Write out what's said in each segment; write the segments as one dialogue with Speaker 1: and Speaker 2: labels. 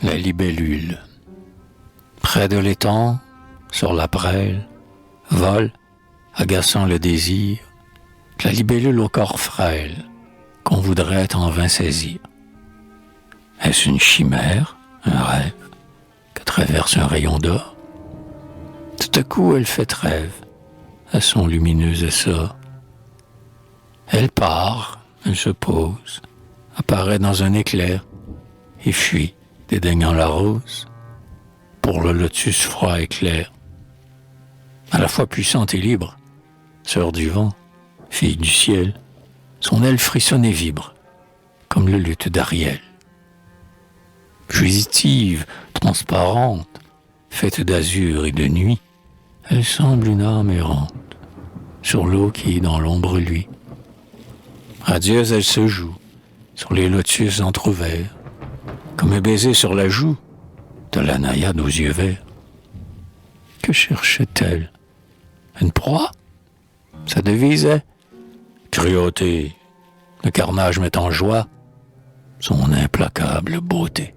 Speaker 1: La libellule. Près de l'étang, sur la prêle, vole, agaçant le désir, la libellule au corps frêle, qu'on voudrait en vain saisir. Est-ce une chimère, un rêve, que traverse un rayon d'or? Tout à coup, elle fait trêve à son lumineux essor. Elle part, elle se pose, apparaît dans un éclair, et fuit, dédaignant la rose, pour le lotus froid et clair. À la fois puissante et libre, sœur du vent, fille du ciel, son aile frissonne et vibre, comme le luth d'Ariel. Fugitive, transparente, faite d'azur et de nuit, elle semble une âme errante, sur l'eau qui, dans l'ombre, luit. Radieuse, elle se joue, sur les lotus entr'ouverts, comme un baiser sur la joue de la naïade aux yeux verts. Que cherchait-elle? Une proie? Sa devise est cruauté. Le carnage met en joie son implacable beauté.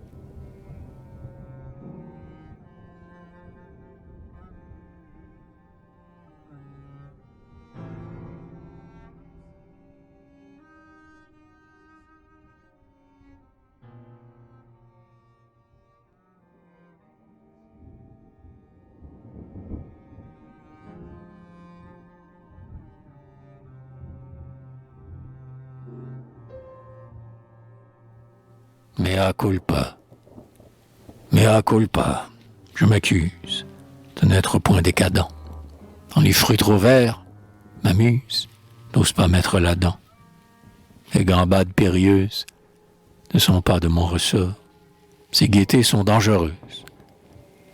Speaker 1: Mea culpa, je m'accuse de n'être point décadent. Dans les fruits trop verts, m'amuse, n'ose pas mettre la dent. Les gambades périlleuses ne sont pas de mon ressort. Ces gaietés sont dangereuses,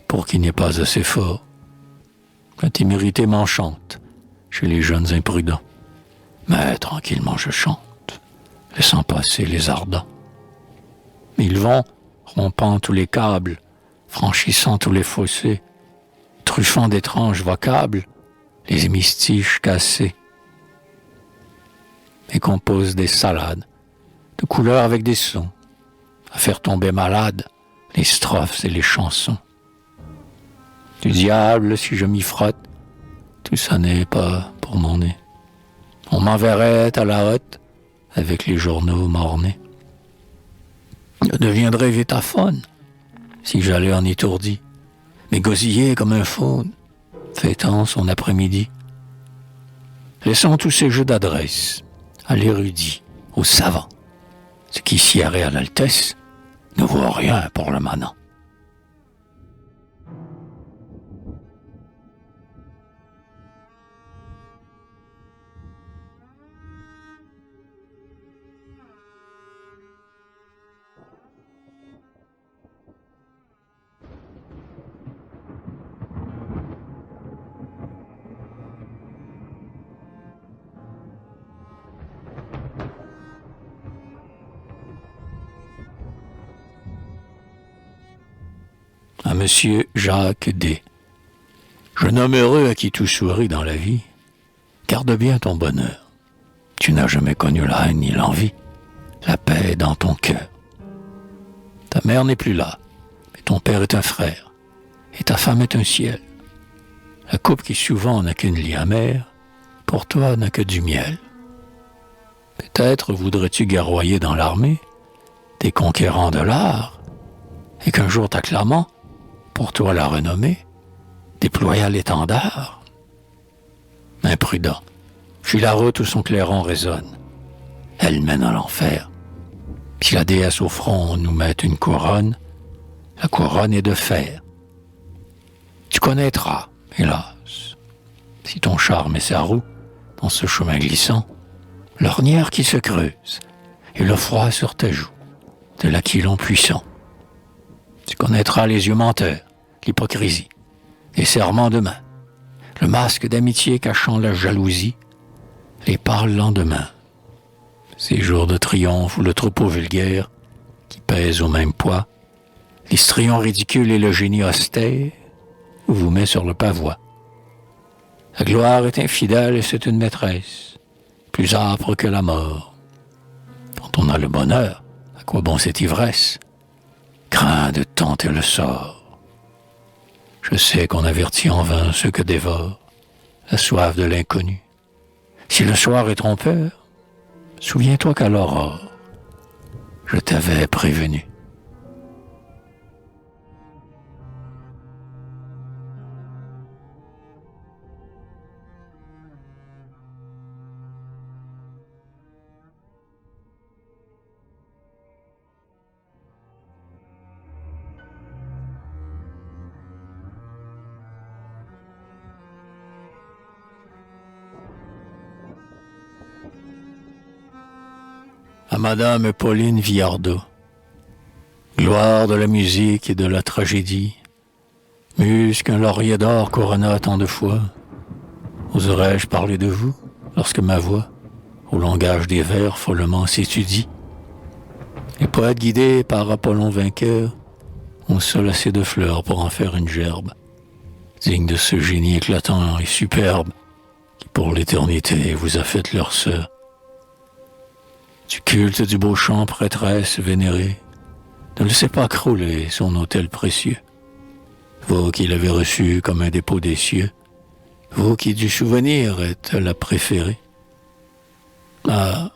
Speaker 1: pour qu'il n'y ait pas assez fort. La témérité m'enchante chez les jeunes imprudents. Mais tranquillement je chante, laissant passer les ardents. Ils vont, rompant tous les câbles, franchissant tous les fossés, truffant d'étranges vocables, les hémistiches cassés, et composent des salades, de couleurs avec des sons, à faire tomber malades les strophes et les chansons. Du diable, si je m'y frotte, tout ça n'est pas pour mon nez. On m'enverrait à la hotte avec les journaux mornés. Je deviendrais vétaphone si j'allais en étourdi, mais gosiller comme un faune, fêtant son après-midi. Laissons tous ces jeux d'adresse à l'érudit, au savant. Ce qui siérait à l'altesse ne vaut rien pour le manant. À Monsieur Jacques D. Jeune homme heureux à qui tout sourit dans la vie, garde bien ton bonheur. Tu n'as jamais connu la haine ni l'envie, la paix est dans ton cœur. Ta mère n'est plus là, mais ton père est un frère, et ta femme est un ciel. La coupe qui souvent n'a qu'une lie amère, pour toi n'a que du miel. Peut-être voudrais-tu guerroyer dans l'armée, des conquérants de l'art, et qu'un jour t'acclamant, pour toi la renommée, déploya l'étendard. Imprudent, fuis la route où son clairon résonne. Elle mène à l'enfer. Si la déesse au front nous met une couronne, la couronne est de fer. Tu connaîtras, hélas, si ton charme est sa roue, dans ce chemin glissant, l'ornière qui se creuse, et le froid sur tes joues, de l'aquilon puissant. Tu connaîtras les yeux menteurs, l'hypocrisie, les serments de main, le masque d'amitié cachant la jalousie, les pâles lendemains, ces jours de triomphe où le troupeau vulgaire, qui pèse au même poids, l'histrion ridicule et le génie austère, vous met sur le pavois. La gloire est infidèle et c'est une maîtresse, plus âpre que la mort. Quand on a le bonheur, à quoi bon cette ivresse? crains de tenter le sort. Je sais qu'on avertit en vain ceux que dévore la soif de l'inconnu. Si le soir est trompeur, souviens-toi qu'à l'aurore, je t'avais prévenu. À Madame Pauline Viardot, gloire de la musique et de la tragédie, muse qu'un laurier d'or couronna tant de fois, oserais-je parler de vous lorsque ma voix, au langage des vers, follement s'étudie? Les poètes guidés par Apollon vainqueur ont seul assez de fleurs pour en faire une gerbe, digne de ce génie éclatant et superbe qui pour l'éternité vous a fait leur sœur. Du culte du beau chant, prêtresse vénérée, ne laissez pas crouler son autel précieux. Vous qui l'avez reçu comme un dépôt des cieux, vous qui du souvenir êtes la préférée. Ah,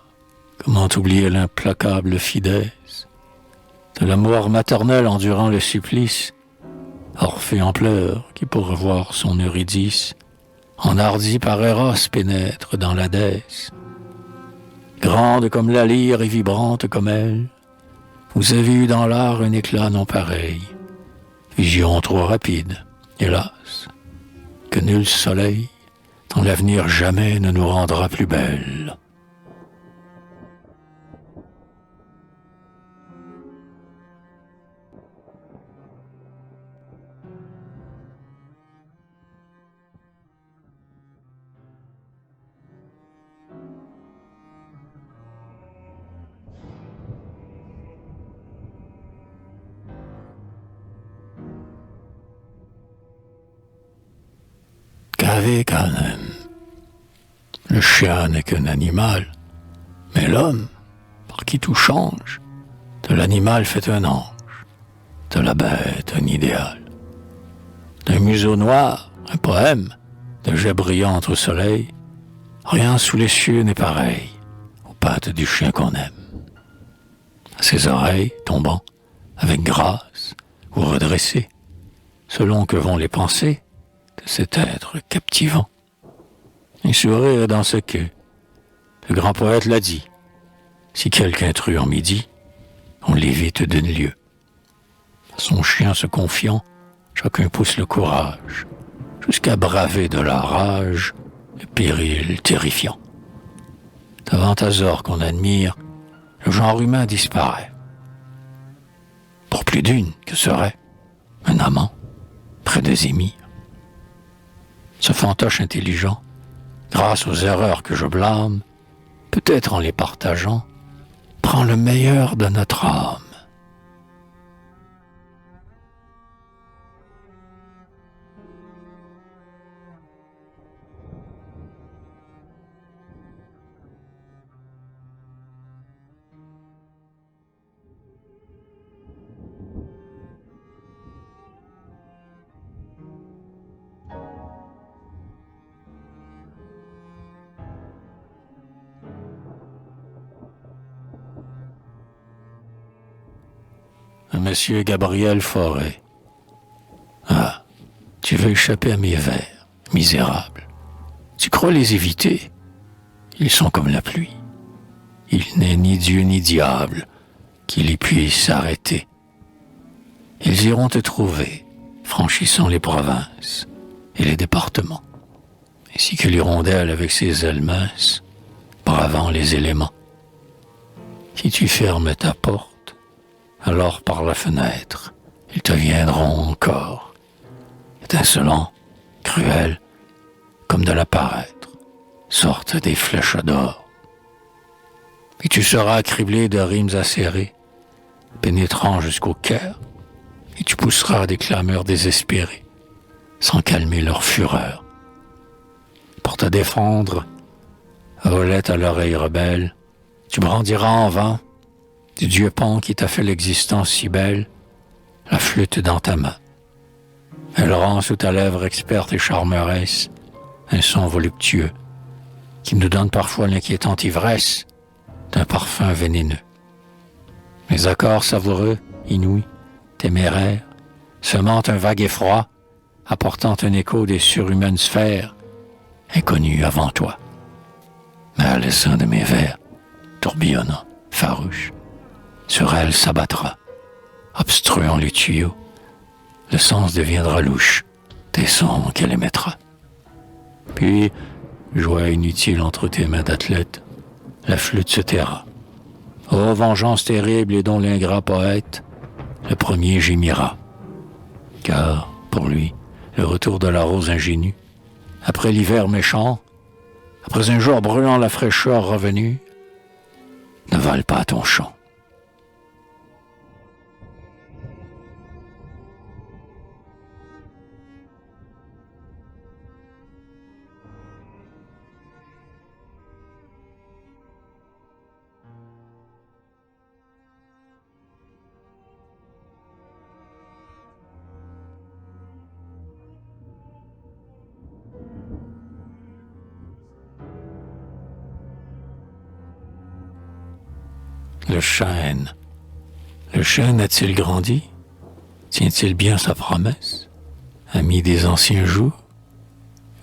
Speaker 1: comment oublier l'implacable fidèse de l'amour maternel endurant le supplice, Orphée en pleurs qui pour revoir son Eurydice, enhardi par Eros pénètre dans l'Hadès. Grande comme la lyre et vibrante comme elle, vous avez eu dans l'art un éclat non pareil. Vision trop rapide, hélas, que nul soleil dans l'avenir jamais ne nous rendra plus belles. Qu'avec Canem, le chien n'est qu'un animal, mais l'homme, par qui tout change, de l'animal fait un ange, de la bête un idéal. D'un museau noir, un poème, de jet brillant au soleil, rien sous les cieux n'est pareil aux pattes du chien qu'on aime. À ses oreilles, tombant, avec grâce ou redressées, selon que vont les pensées de cet être captivant. Un sourire dans ce que le grand poète l'a dit. Si quelqu'un true en midi, on l'évite d'une lieue. À son chien se confiant, chacun pousse le courage, jusqu'à braver de la rage le péril terrifiant. Devant Azor qu'on admire, le genre humain disparaît. Pour plus d'une, que serait un amant près de Zémire? Ce fantoche intelligent, grâce aux erreurs que je blâme, peut-être en les partageant, prend le meilleur de notre âme. Monsieur Gabriel Fauré. Ah, tu veux échapper à mes vers, misérable. Tu crois les éviter? Ils sont comme la pluie. Il n'est ni Dieu ni diable qui les puisse arrêter. Ils iront te trouver, franchissant les provinces et les départements, ainsi que l'hirondelle avec ses ailes minces, bravant les éléments. Si tu fermes ta porte, alors par la fenêtre, ils te viendront encore, étincelants, cruels, comme de la paraître, sortent des flèches d'or. Et tu seras criblé de rimes acérées, pénétrant jusqu'au cœur, et tu pousseras des clameurs désespérées, sans calmer leur fureur. Pour te défendre, volette à l'oreille rebelle, tu brandiras en vain du Dieu Pan qui t'a fait l'existence si belle, la flûte dans ta main. Elle rend sous ta lèvre experte et charmeresse un son voluptueux qui nous donne parfois l'inquiétante ivresse d'un parfum vénéneux. Les accords savoureux, inouïs, téméraires, semant un vague effroi, apportant un écho des surhumaines sphères, inconnues avant toi. Mais à l'essaim de mes vers, tourbillonnant, farouche, sur elle s'abattra, obstruant les tuyaux, le sens deviendra louche, des sons qu'elle émettra. Puis, joie inutile entre tes mains d'athlète, la flûte se taira. Ô vengeance terrible et dont l'ingrat poète, le premier gémira. Car, pour lui, le retour de la rose ingénue, après l'hiver méchant, après un jour brûlant la fraîcheur revenue, ne vale pas ton chant. Le chêne. Le chêne a-t-il grandi? Tient-il bien sa promesse? Ami des anciens jours?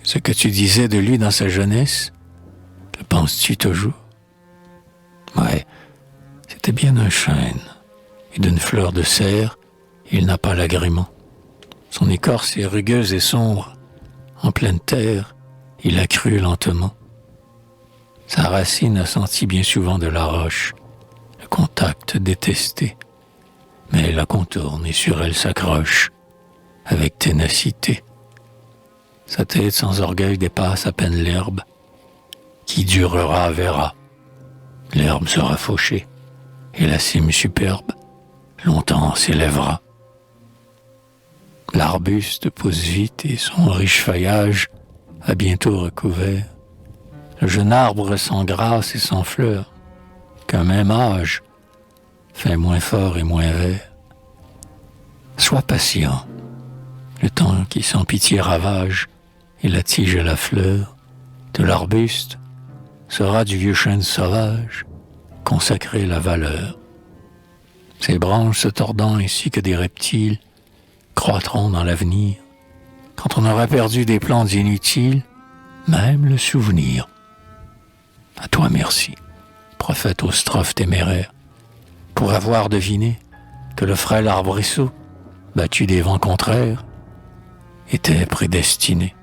Speaker 1: Ce que tu disais de lui dans sa jeunesse, le penses-tu toujours? Ouais, c'était bien un chêne, et d'une fleur de serre, il n'a pas l'agrément. Son écorce est rugueuse et sombre, en pleine terre, il a cru lentement. Sa racine a senti bien souvent de la roche, le contact détesté, mais elle la contourne et sur elle s'accroche, avec ténacité. Sa tête sans orgueil dépasse à peine l'herbe, qui durera verra. L'herbe sera fauchée, et la cime superbe longtemps s'élèvera. L'arbuste pousse vite et son riche feuillage a bientôt recouvert le jeune arbre sans grâce et sans fleurs, qu'un même âge fait moins fort et moins vert. Sois patient, le temps qui sans pitié ravage et la tige et la fleur de l'arbuste sera du vieux chêne sauvage consacrer la valeur. Ses branches se tordant ainsi que des reptiles croîtront dans l'avenir, quand on aura perdu des plantes inutiles, même le souvenir. À toi merci, prophète aux strophes téméraires, pour avoir deviné que le frêle arbrisseau, battu des vents contraires, était prédestiné.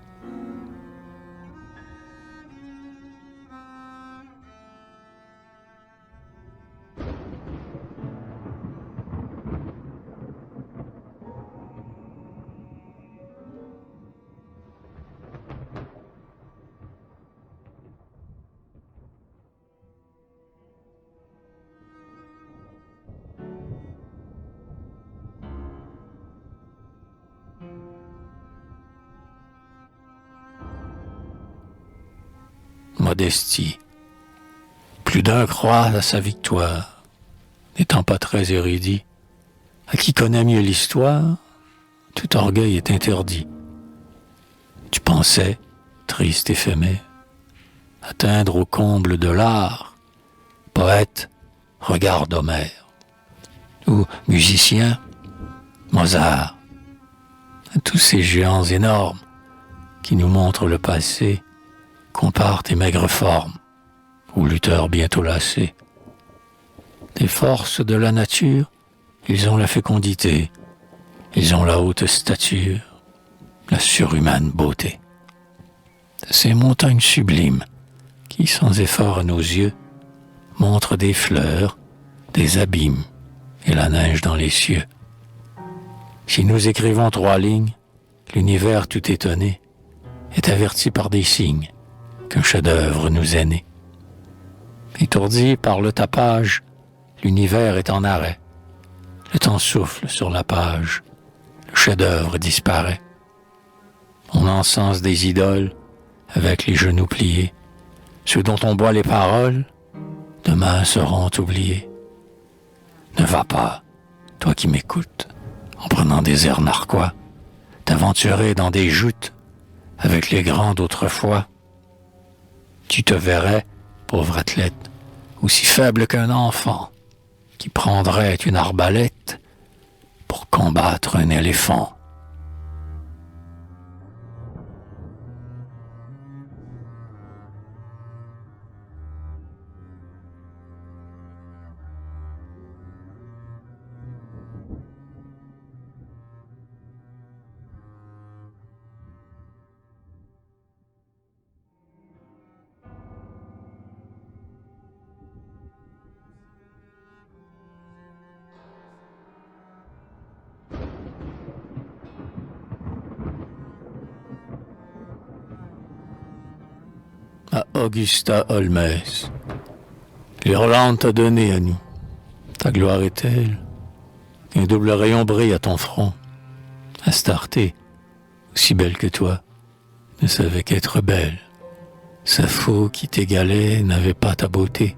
Speaker 1: Modestie. Plus d'un croit à sa victoire, n'étant pas très érudit. À qui connaît mieux l'histoire, tout orgueil est interdit. Tu pensais, triste éphémère, atteindre au comble de l'art. Poète, regarde Homère. Ou musicien, Mozart. À tous ces géants énormes qui nous montrent le passé, compare tes maigres formes, ou lutteurs bientôt lassés. Des forces de la nature, ils ont la fécondité, ils ont la haute stature, la surhumaine beauté. De ces montagnes sublimes, qui sans effort à nos yeux, montrent des fleurs, des abîmes, et la neige dans les cieux. Si nous écrivons 3 lignes, l'univers tout étonné est averti par des signes qu'un chef-d'œuvre nous est né. Étourdi par le tapage, l'univers est en arrêt. Le temps souffle sur la page, le chef-d'œuvre disparaît. On encense des idoles avec les genoux pliés. Ceux dont on boit les paroles, demain seront oubliés. Ne va pas, toi qui m'écoutes, en prenant des airs narquois, t'aventurer dans des joutes avec les grands d'autrefois. Tu te verrais, pauvre athlète, aussi faible qu'un enfant, qui prendrait une arbalète pour combattre un éléphant. À Augusta Holmes, l'Irlande t'a donné à nous. Ta gloire est telle qu'un double rayon brille à ton front. Astarté, aussi belle que toi, ne savait qu'être belle. Sappho qui t'égalait n'avait pas ta beauté.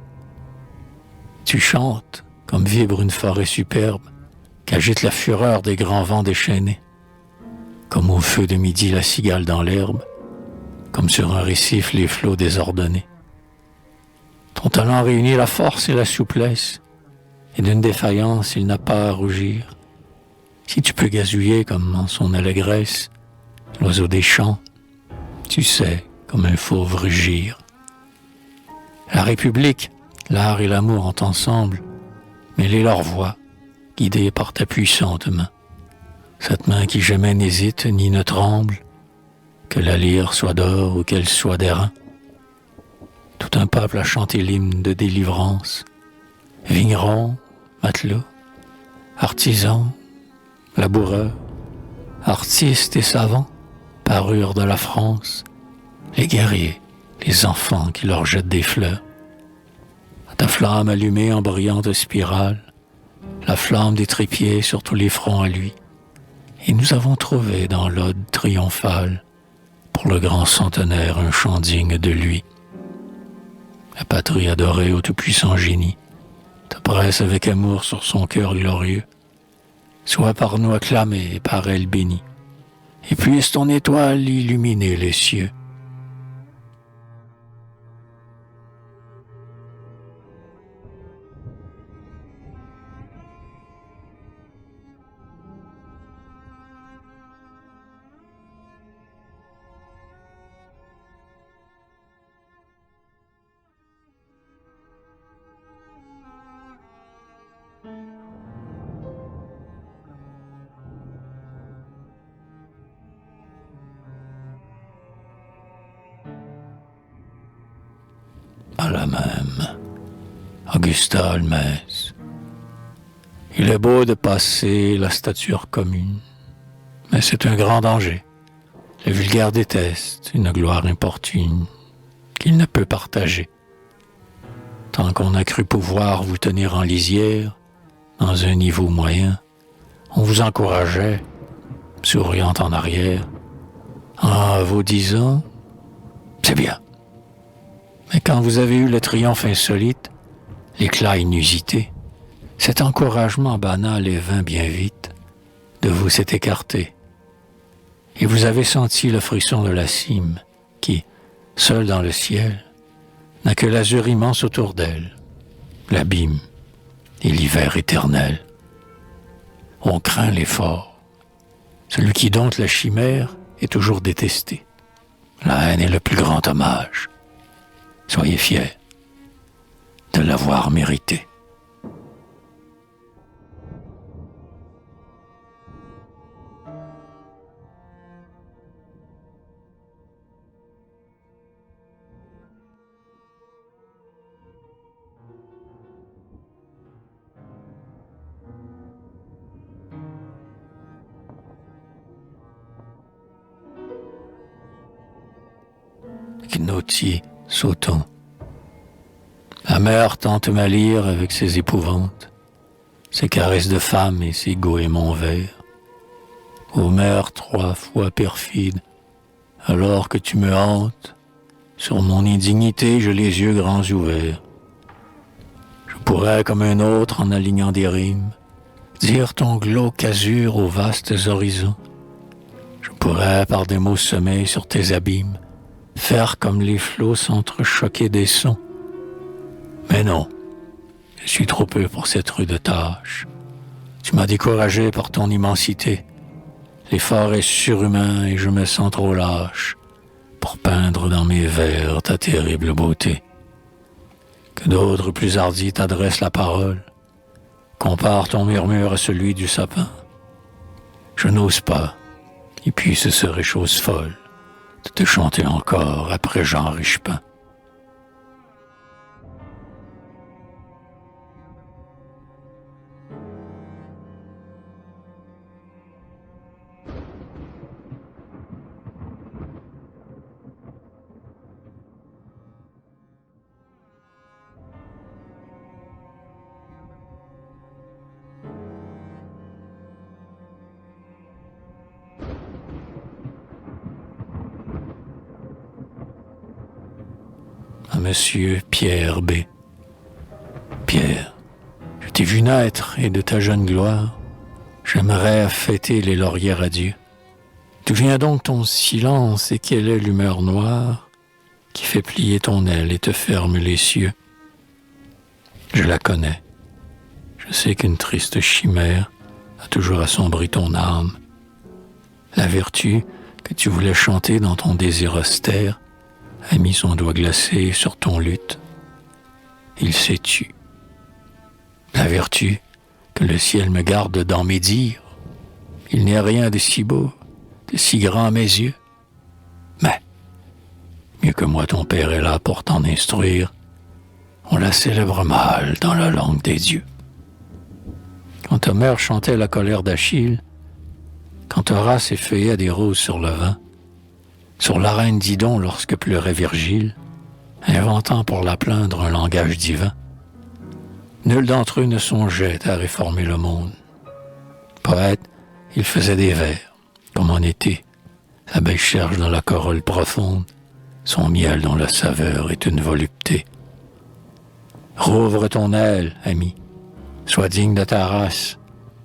Speaker 1: Tu chantes comme vibre une forêt superbe qu'agite la fureur des grands vents déchaînés. Comme au feu de midi la cigale dans l'herbe, comme sur un récif les flots désordonnés. Ton talent réunit la force et la souplesse, et d'une défaillance il n'a pas à rougir. Si tu peux gazouiller comme en son allégresse, l'oiseau des champs, tu sais comme un fauve rugir. La République, l'art et l'amour ont ensemble mêlé leurs voix, guidées par ta puissante main. Cette main qui jamais n'hésite ni ne tremble, que la lyre soit d'or ou qu'elle soit d'airain. Tout un peuple a chanté l'hymne de délivrance. Vignerons, matelots, artisans, laboureurs, artistes et savants parurent de la France, les guerriers, les enfants qui leur jettent des fleurs. À ta flamme allumée en brillante spirale, la flamme des trépieds sur tous les fronts à lui, et nous avons trouvé dans l'ode triomphale pour le grand centenaire un chant digne de lui. La patrie adorée au tout-puissant génie te presse avec amour sur son cœur glorieux. Sois par nous acclamé et par elle béni, et puisse ton étoile illuminer les cieux. À la même, Augusta Holmes. Il est beau de passer la stature commune, mais c'est un grand danger. Le vulgaire déteste une gloire importune qu'il ne peut partager. Tant qu'on a cru pouvoir vous tenir en lisière, dans un niveau moyen, on vous encourageait, souriant en arrière. Ah, vos 10 ans, c'est bien. Mais quand vous avez eu le triomphe insolite, l'éclat inusité, cet encouragement banal et vint bien vite, de vous s'est écarté. Et vous avez senti le frisson de la cime, qui, seule dans le ciel, n'a que l'azur immense autour d'elle, l'abîme et l'hiver éternel. On craint l'effort. Celui qui dompte la chimère est toujours détesté. La haine est le plus grand hommage. Soyez fiers de l'avoir mérité. Gnotier sautant. La mer tente ma lyre avec ses épouvantes, ses caresses de femme et ses goémons verts. Ô mer 3 fois perfide, alors que tu me hantes, sur mon indignité j'ai les yeux grands ouverts. Je pourrais, comme un autre en alignant des rimes, dire ton glauque azur aux vastes horizons. Je pourrais, par des mots semés sur tes abîmes, faire comme les flots s'entrechoquer des sons. Mais non, je suis trop peu pour cette rude tâche. Tu m'as découragé par ton immensité. L'effort est surhumain et je me sens trop lâche pour peindre dans mes vers ta terrible beauté. Que d'autres plus hardis t'adressent la parole. Compare ton murmure à celui du sapin. Je n'ose pas, et puis ce serait chose folle, de te chanter encore après Jean Richepin. À Monsieur Pierre B. Pierre, je t'ai vu naître et de ta jeune gloire, j'aimerais fêter les lauriers radieux. D'où vient donc ton silence et quelle est l'humeur noire qui fait plier ton aile et te ferme les cieux? Je la connais. Je sais qu'une triste chimère a toujours assombri ton âme. La vertu que tu voulais chanter dans ton désir austère a mis son doigt glacé sur ton luth. Il s'est tu. La vertu que le ciel me garde dans mes dires. Il n'y a rien de si beau, de si grand à mes yeux. Mais, mieux que moi ton père est là pour t'en instruire. On la célèbre mal dans la langue des dieux. Quand ta mère chantait la colère d'Achille, quand Horace effeuillait des roses sur le vin, sur la reine Didon lorsque pleurait Virgile, inventant pour la plaindre un langage divin, nul d'entre eux ne songeait à réformer le monde. Poète, il faisait des vers, comme en été, l'abeille cherche dans la corolle profonde son miel dont la saveur est une volupté. Rouvre ton aile, ami, sois digne de ta race,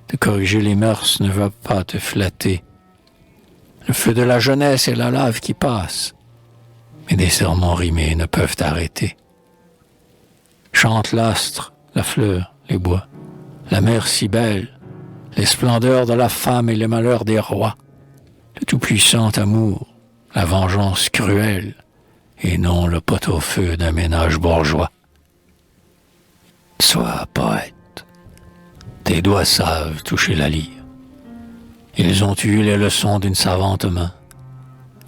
Speaker 1: de corriger les mœurs ne va pas te flatter. Le feu de la jeunesse est la lave qui passe, mais des sermons rimés ne peuvent t'arrêter. Chante l'astre, la fleur, les bois, la mer si belle, les splendeurs de la femme et les malheurs des rois, le tout-puissant amour, la vengeance cruelle, et non le pot-au-feu d'un ménage bourgeois. Sois poète, tes doigts savent toucher la lyre. Ils ont eu les leçons d'une savante main.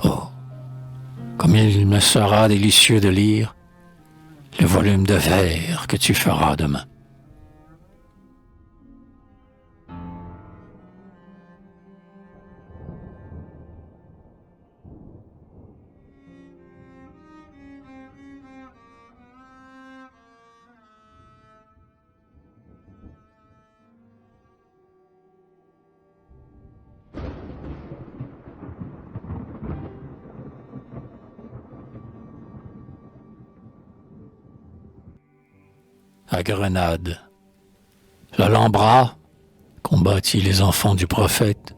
Speaker 1: Oh, comme il me sera délicieux de lire le volume de vers que tu feras demain. À Grenade, l'Alhambra combattit les enfants du prophète.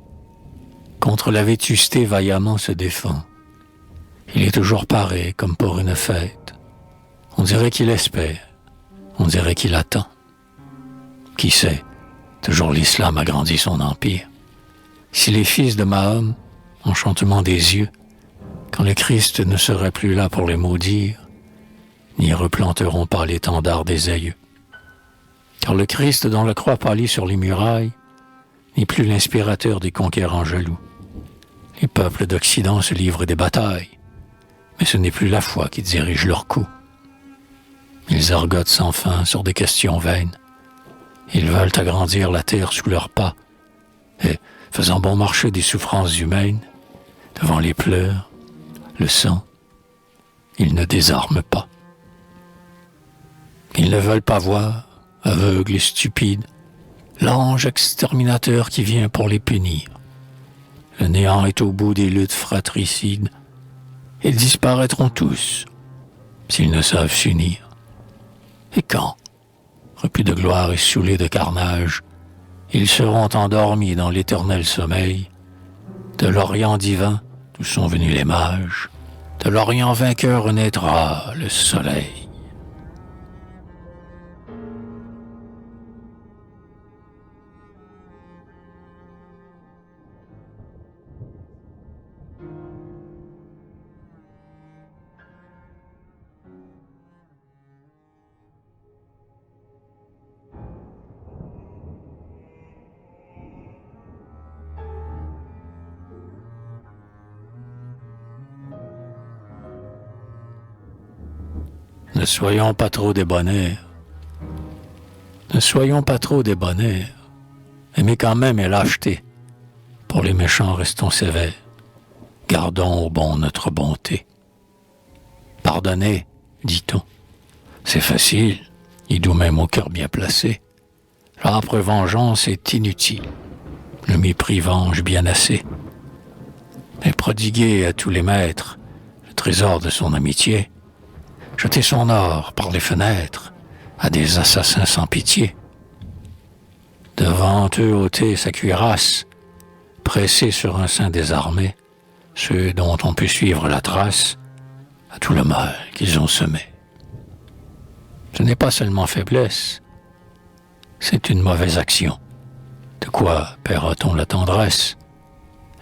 Speaker 1: Contre la vétusté vaillamment se défend. Il est toujours paré comme pour une fête. On dirait qu'il espère, on dirait qu'il attend. Qui sait, toujours l'islam agrandit son empire. Si les fils de Mahom, enchantement des yeux, quand le Christ ne serait plus là pour les maudire, n'y replanteront pas l'étendard des aïeux. Car le Christ dont la croix pâlit sur les murailles n'est plus l'inspirateur des conquérants jaloux. Les peuples d'Occident se livrent des batailles, mais ce n'est plus la foi qui dirige leurs coups. Ils argotent sans fin sur des questions vaines. Ils veulent agrandir la terre sous leurs pas, et, faisant bon marché des souffrances humaines, devant les pleurs, le sang, ils ne désarment pas. Ils ne veulent pas voir, aveugles et stupides, l'ange exterminateur qui vient pour les punir. Le néant est au bout des luttes fratricides. Ils disparaîtront tous, s'ils ne savent s'unir. Et quand, repus de gloire et saoulés de carnage, Ils seront endormis dans l'éternel sommeil. De l'Orient divin, d'où sont venus les mages, de l'Orient vainqueur naîtra le soleil. Ne soyons pas trop débonnaires. Ne soyons pas trop débonnaires. Aimez quand même et lâcheté. Pour les méchants, restons sévères. Gardons au bon notre bonté. Pardonnez, dit-on. C'est facile, il doit même au cœur bien placé. L'âpre vengeance est inutile. Le mépris venge bien assez. Mais prodiguer à tous les maîtres le trésor de son amitié, jeter son or par les fenêtres à des assassins sans pitié. Devant eux ôter sa cuirasse, presser sur un sein désarmé ceux dont on peut suivre la trace à tout le mal qu'ils ont semé. Ce n'est pas seulement faiblesse, c'est une mauvaise action. De quoi paiera-t-on la tendresse,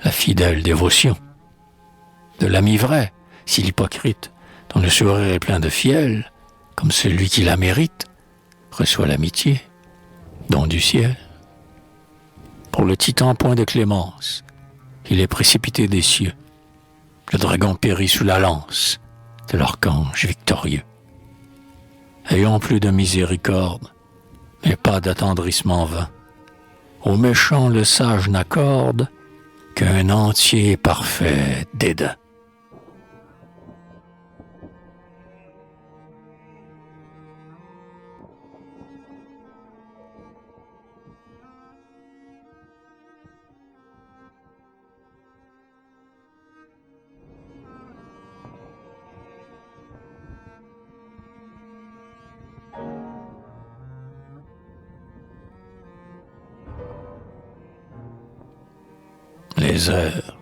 Speaker 1: la fidèle dévotion? De l'ami vrai, si l'hypocrite, dont le sourire est plein de fiel, comme celui qui la mérite, reçoit l'amitié, don du ciel. Pour le titan point de clémence, il est précipité des cieux. Le dragon périt sous la lance de l'archange victorieux. Ayons plus de miséricorde, mais pas d'attendrissement vain. Aux méchants le sage n'accorde qu'un entier parfait dédain. Les heures,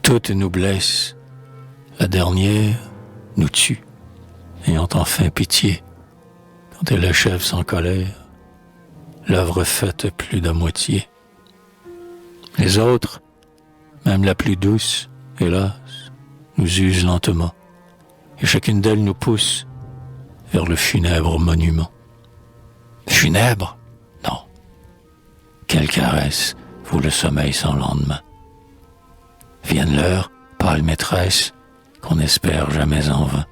Speaker 1: toutes nous blessent, la dernière nous tue, ayant enfin pitié, quand elle achève sans colère, l'œuvre faite plus de moitié. Les autres, même la plus douce, hélas, nous usent lentement, et chacune d'elles nous pousse vers le funèbre monument. Funèbre? Non. Quelle caresse vaut le sommeil sans lendemain. Vienne l'heure, pâle maîtresse, qu'on n'espère jamais en vain.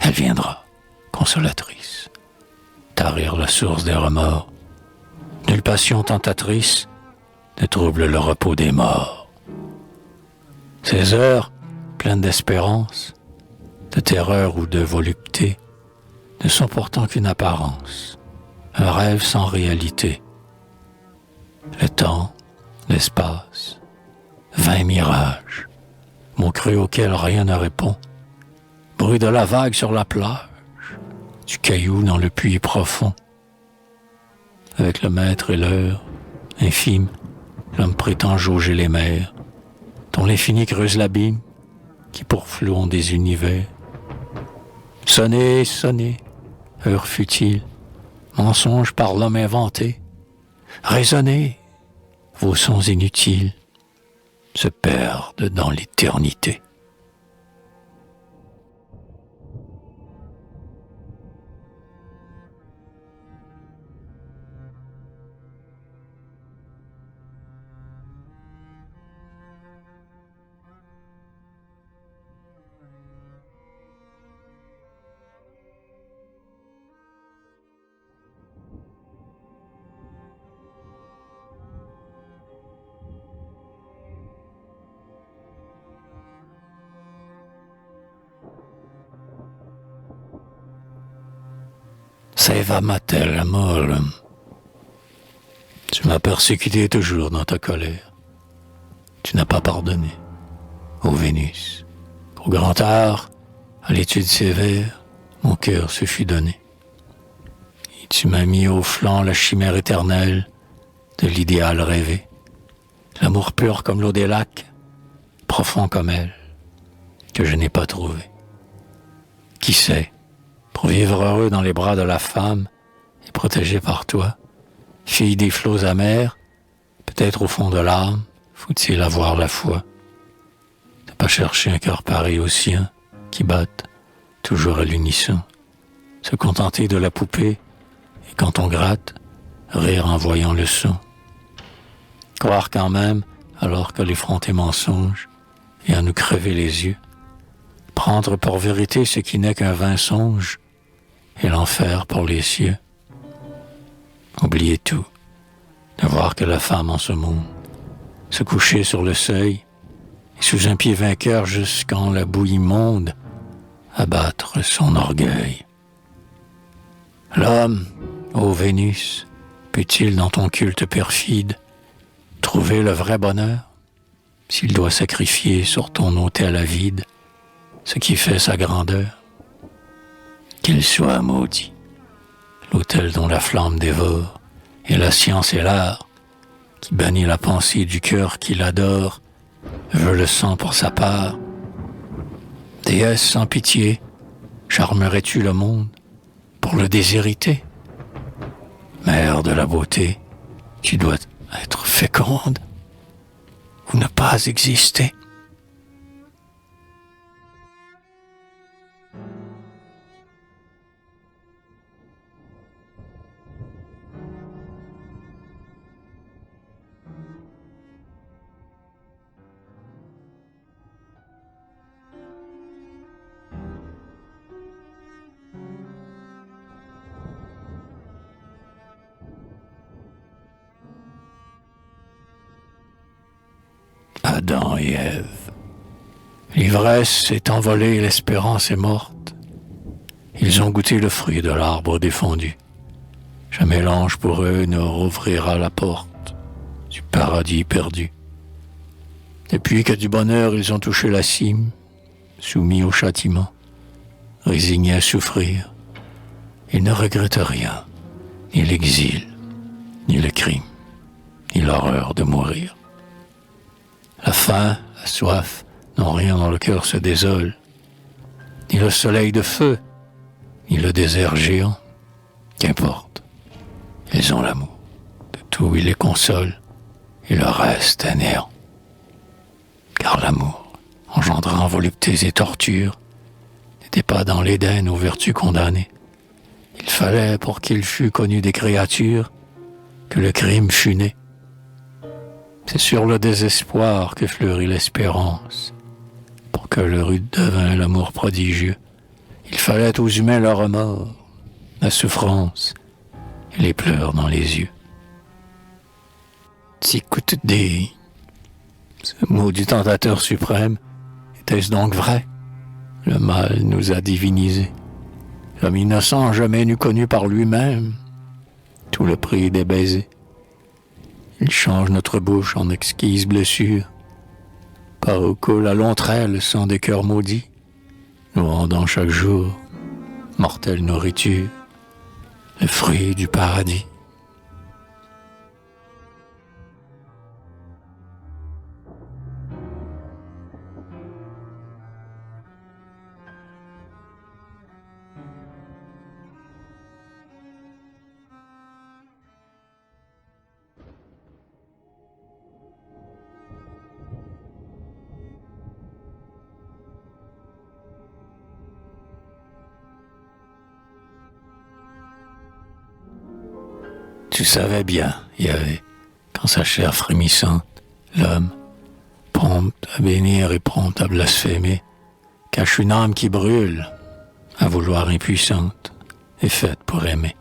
Speaker 1: Elle viendra, consolatrice, tarir la source des remords. Nulle passion tentatrice ne trouble le repos des morts. Ces heures, pleines d'espérance, de terreur ou de volupté, ne sont pourtant qu'une apparence, un rêve sans réalité. Le temps, l'espace, vains mirages, mots creux auxquels rien ne répond, bruit de la vague sur la plage, du caillou dans le puits profond. Avec le maître et l'heure, infime, l'homme prétend jauger les mers, dont l'infini creuse l'abîme, qui pour flot ont des univers. Sonnez, sonnez, heure futile, mensonge par l'homme inventé, résonnez, vos sons inutiles se perdent dans l'éternité. Seva mater amorem. Tu m'as persécuté toujours dans ta colère. Tu n'as pas pardonné, ô Vénus. Au grand art, à l'étude sévère, mon cœur se fut donné. Tu m'as mis au flanc la chimère éternelle de l'idéal rêvé. L'amour pur comme l'eau des lacs, profond comme elle, que je n'ai pas trouvé. Qui sait, pour vivre heureux dans les bras de la femme et protégé par toi, fille des flots amers, peut-être au fond de l'âme, faut-il avoir la foi. Ne pas chercher un cœur pareil au sien, qui batte toujours à l'unisson. Se contenter de la poupée, et quand on gratte, rire en voyant le son. Croire quand même, alors que l'effronté mensonge, et à nous crever les yeux. Prendre pour vérité ce qui n'est qu'un vain songe, et l'enfer pour les cieux. Oublier tout, ne voir que la femme en ce monde, se coucher sur le seuil, et sous un pied vainqueur jusqu'en la boue immonde, abattre son orgueil. L'homme, ô Vénus, peut-il dans ton culte perfide trouver le vrai bonheur, s'il doit sacrifier sur ton autel avide ce qui fait sa grandeur? Qu'il soit maudit, l'autel dont la flamme dévore, et la science et l'art, qui bannit la pensée du cœur qui l'adore, veut le sang pour sa part. Déesse sans pitié, charmerais-tu le monde pour le déshériter? Mère de la beauté, tu dois être féconde ou ne pas exister. Adam et Ève. L'ivresse est envolée, l'espérance est morte. Ils ont goûté le fruit de l'arbre défendu. Jamais l'ange pour eux ne rouvrira la porte du paradis perdu. Depuis que du bonheur ils ont touché la cime, soumis au châtiment, résignés à souffrir, ils ne regrettent rien, ni l'exil, ni le crime, ni l'horreur de mourir. La faim, la soif, n'ont rien dans le cœur se désole, ni le soleil de feu, ni le désert géant. Qu'importe, ils ont l'amour, de tout il les console, et le reste est néant. Car l'amour, engendrant voluptés et tortures, n'était pas dans l'Éden aux vertus condamnées. Il fallait, pour qu'il fût connu des créatures, que le crime fût né. C'est sur le désespoir que fleurit l'espérance. Pour que le rude devint l'amour prodigieux, il fallait aux humains le remords, la souffrance et les pleurs dans les yeux. Tsicoutdé, ce mot du tentateur suprême, était-ce donc vrai? Le mal nous a divinisés. L'homme innocent jamais n'eût connu par lui-même tout le prix des baisers. Il change notre bouche en exquise blessure, par où coule à longs traits le sang des cœurs maudits, nous rendant chaque jour mortelle nourriture, le fruit du paradis. Tu savais bien, Yahvé, quand sa chair frémissante, l'homme, prompt à bénir et prompt à blasphémer, cache une âme qui brûle, à vouloir impuissante, et faite pour aimer.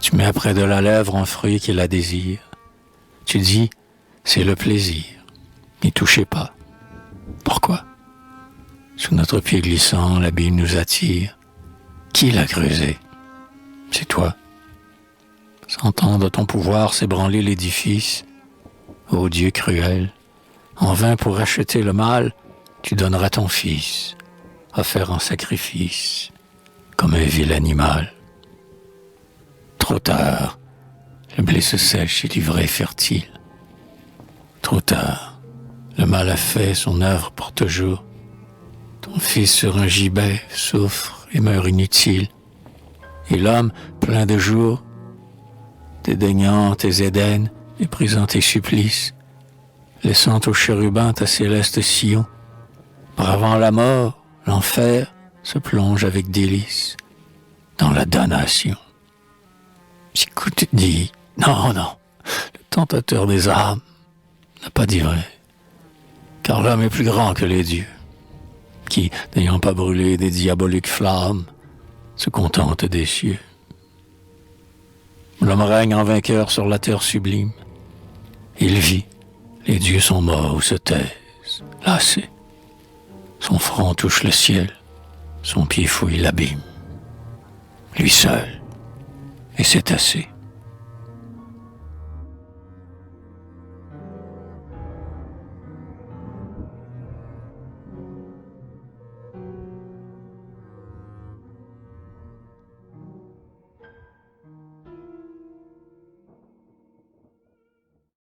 Speaker 1: Tu mets près de la lèvre un fruit qui la désire. Tu dis, c'est le plaisir, n'y touchez pas. Pourquoi? Sous notre pied glissant, l'abîme nous attire. Qui l'a creusé? C'est toi. Sentant de ton pouvoir s'ébranler l'édifice, ô Dieu cruel, en vain pour racheter le mal, tu donneras ton fils, offert en sacrifice, comme un vil animal. Trop tard, le blé se sèche et l'ivraie est fertile. Trop tard, le mal a fait son œuvre pour toujours. Ton fils sur un gibet souffre et meurt inutile. Et l'homme, plein de jours, dédaignant tes Édens, méprisant tes supplices, laissant au chérubin ta céleste sillon, bravant la mort, l'enfer, se plonge avec délice dans la damnation. Si tu dis, non, le tentateur des âmes n'a pas dit vrai, car l'homme est plus grand que les dieux, qui, n'ayant pas brûlé des diaboliques flammes, se contente des cieux. L'homme règne en vainqueur sur la terre sublime. Il vit, les dieux sont morts ou se taisent, lassés. Son front touche le ciel, son pied fouille l'abîme. Lui seul, et c'est assez.